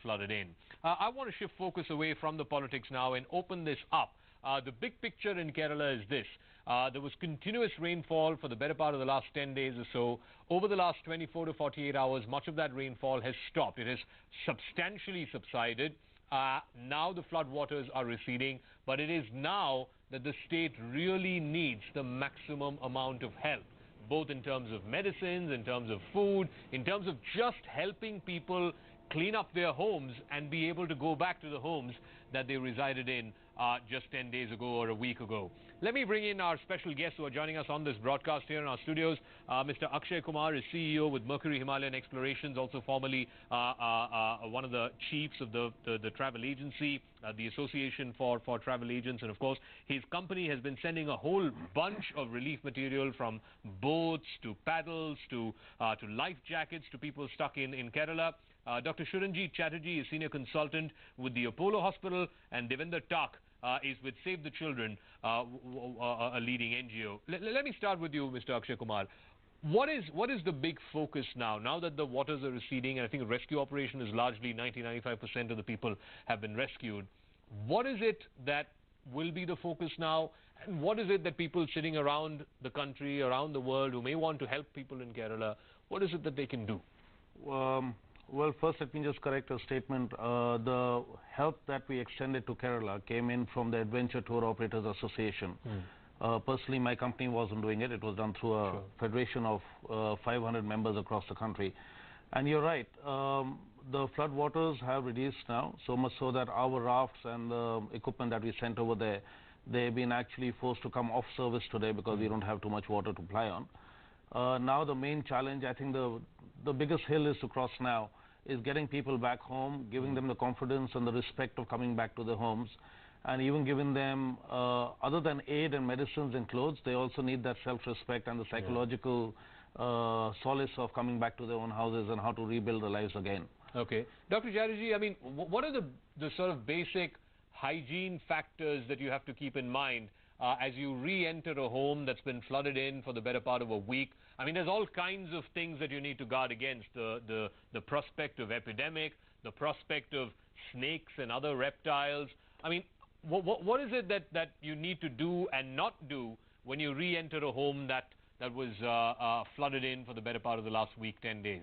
flooded in. I want to shift focus away from the politics now and open this up. The big picture in Kerala is this. There was continuous rainfall for the better part of the last 10 days or so. Over the last 24 to 48 hours, much of that rainfall has stopped. It has substantially subsided. Now the flood waters are receding, but it is now that the state really needs the maximum amount of help, both in terms of medicines, in terms of food, in terms of just helping people clean up their homes and be able to go back to the homes that they resided in just 10 days ago or a week ago. Let me bring in our special guests who are joining us on this broadcast here in our studios. Mr. Akshay Kumar is CEO with Mercury Himalayan Explorations, also formerly one of the chiefs of the travel agency, the Association for Travel Agents. And of course, his company has been sending a whole bunch of relief material, from boats to paddles to life jackets to people stuck in Kerala. Dr. Shuranjit Chatterjee is senior consultant with the Apollo Hospital, and Devendra is with Save the Children, a leading NGO. Let me start with you, Mr. Akshay Kumar. What is the big focus now that the waters are receding, and I think the rescue operation is largely 90-95% of the people have been rescued? What is it that will be the focus now, and what is it that people sitting around the country, around the world, who may want to help people in Kerala, what is it that they can do? Well, first let me just correct a statement. The help that we extended to Kerala came in from the Adventure Tour Operators Association. Personally, my company wasn't doing it. It was done through a federation of 500 members across the country. And you're right, the flood waters have reduced now, so much so that our rafts and the equipment that we sent over there, they've been actually forced to come off service today because we don't have too much water to ply on. Now the main challenge, I think the biggest hill is to cross now, is getting people back home, giving them the confidence and the respect of coming back to their homes, and even giving them, other than aid and medicines and clothes, they also need that self-respect and the psychological solace of coming back to their own houses and how to rebuild their lives again. Okay. Dr. Chatterjee, I mean, what are the sort of basic hygiene factors that you have to keep in mind as you re-enter a home that's been flooded in for the better part of a week? I mean, there's all kinds of things that you need to guard against. The prospect of epidemic, the prospect of snakes and other reptiles. I mean, what is it that you need to do and not do when you re-enter a home that was flooded in for the better part of the last week, 10 days?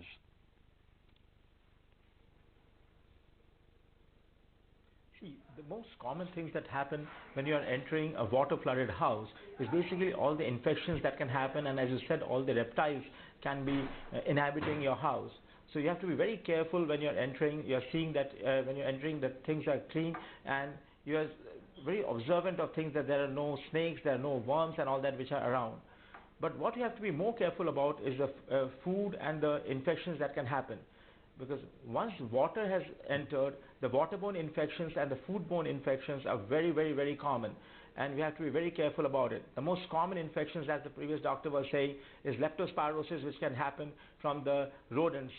The most common things that happen when you are entering a water-flooded house is basically all the infections that can happen, and as you said, all the reptiles can be inhabiting your house. So you have to be very careful when you're entering. You're seeing that when you're entering that things are clean, and you are very observant of things, that there are no snakes, there are no worms and all that which are around. But what you have to be more careful about is the food and the infections that can happen. Because once water has entered, the waterborne infections and the foodborne infections are very, very, very common, and we have to be very careful about it. The most common infections, as the previous doctor was saying, is leptospirosis, which can happen from the rodents.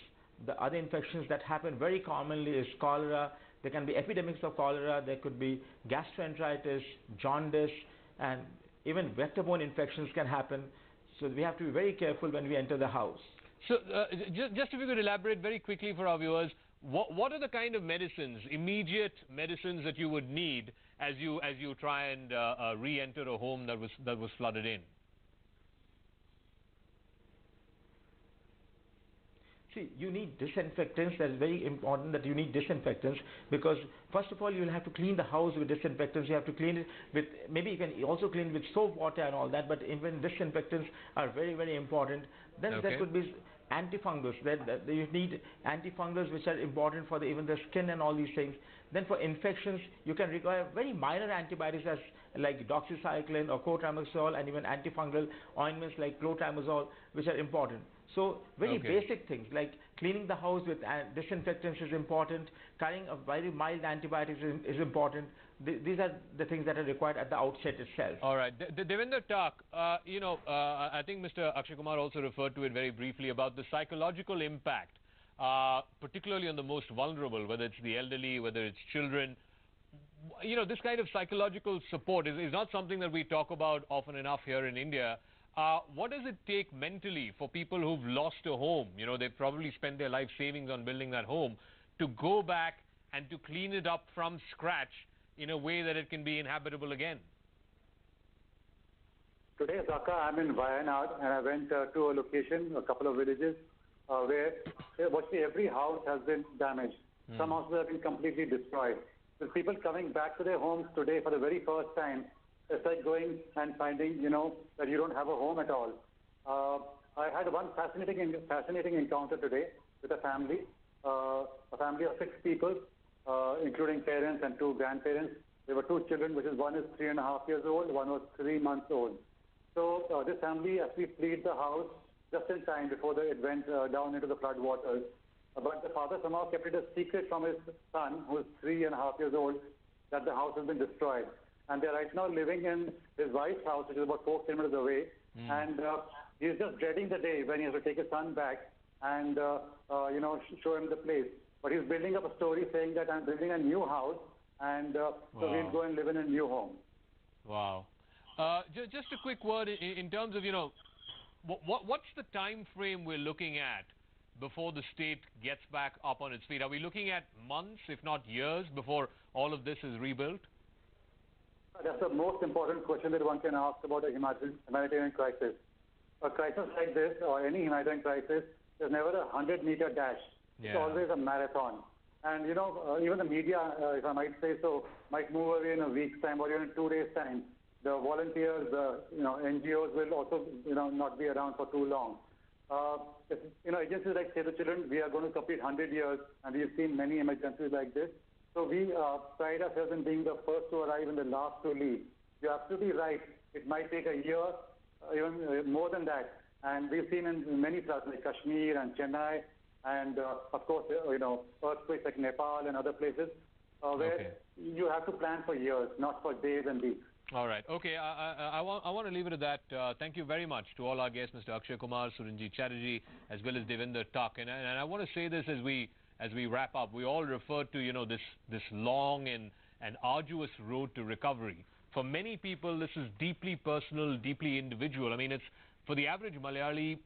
The other infections that happen very commonly is cholera. There can be epidemics of cholera. There could be gastroenteritis, jaundice, and even vector-borne infections can happen. So we have to be very careful when we enter the house. So, just if you could elaborate very quickly for our viewers, what are the kind of medicines, immediate medicines, that you would need as you try and re-enter a home that was flooded in? See, you need disinfectants. That's very important that you need disinfectants, because first of all, you'll have to clean the house with disinfectants. You have to clean it with, maybe you can also clean it with soap water and all that, but even disinfectants are very, very important. Then there could be antifungals. You need antifungals, which are important for even the skin and all these things. Then for infections, you can require very minor antibiotics like doxycycline or clotrimazole, and even antifungal ointments like clotrimazole, which are important. So very basic things like cleaning the house with disinfectants is important. Carrying a very mild antibiotics is important. These are the things that are required at the outset itself. All right. Devendra, I think Mr. Akshay Kumar also referred to it very briefly about the psychological impact, particularly on the most vulnerable, whether it's the elderly, whether it's children. You know, this kind of psychological support is not something that we talk about often enough here in India. What does it take mentally for people who've lost a home? You know, they've probably spent their life savings on building that home, to go back and to clean it up from scratch in a way that it can be inhabitable again? Today, Zaka, I'm in Wayanad, and I went to a location, a couple of villages, where virtually every house has been damaged. Some houses have been completely destroyed. With people coming back to their homes today for the very first time, it's like going and finding, that you don't have a home at all. I had one fascinating encounter today with a family of 6 people, including parents and 2 grandparents. There were 2 children, one is 3.5 years old, one was 3 months old. So this family actually fled the house just in time before it went down into the flood waters. But the father somehow kept it a secret from his son, who is 3.5 years old, that the house has been destroyed. And they're right now living in his wife's house, which is about 4 kilometers away. And he's just dreading the day when he has to take his son back and, show him the place. But he's building up a story saying that I'm building a new house, and so he'll go and live in a new home. Wow. Just a quick word in terms of, what's the time frame we're looking at before the state gets back up on its feet? Are we looking at months, if not years, before all of this is rebuilt? That's the most important question that one can ask about a humanitarian crisis. A crisis like this, or any humanitarian crisis, is never a 100-meter dash. Yeah. It's always a marathon. And, even the media, if I might say so, might move away in a week's time or even in 2 days' time. The volunteers, NGOs will also, not be around for too long. Agencies like Save the Children, we are going to complete 100 years, and we've seen many emergencies like this. So we pride ourselves in being the first to arrive and the last to leave. You're absolutely right. It might take a year, even more than that. And we've seen in many floods like Kashmir and Chennai, and of course, earthquakes like Nepal and other places, where you have to plan for years, not for days and weeks. All right. Okay. I want to leave it at that. Thank you very much to all our guests, Mr. Akshay Kumar, Suranjit Chatterjee, as well as Devendra Tuck. And I want to say this as we wrap up. We all refer to this long and arduous road to recovery. For many people, this is deeply personal, deeply individual. I mean, it's for the average Malayali.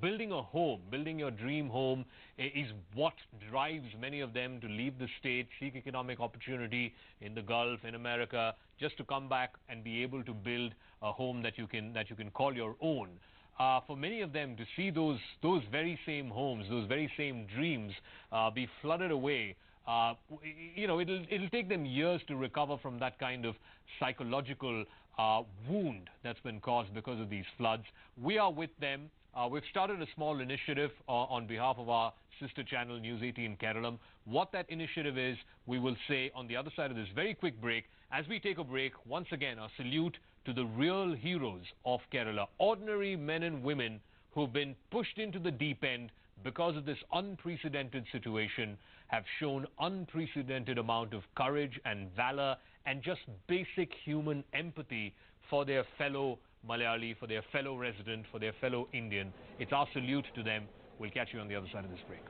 Building a home, building your dream home is what drives many of them to leave the state, seek economic opportunity in the Gulf, in America, just to come back and be able to build a home that you can call your own. For many of them to see those very same homes, those very same dreams be flooded away, it'll take them years to recover from that kind of psychological wound that's been caused because of these floods. We are with them. We've started a small initiative on behalf of our sister channel, News 18 Kerala. What that initiative is, we will say on the other side of this very quick break. As we take a break, once again, a salute to the real heroes of Kerala, ordinary men and women who've been pushed into the deep end because of this unprecedented situation, have shown unprecedented amount of courage and valor and just basic human empathy for their fellow Malayali, for their fellow resident, for their fellow Indian. It's our salute to them. We'll catch you on the other side of this break.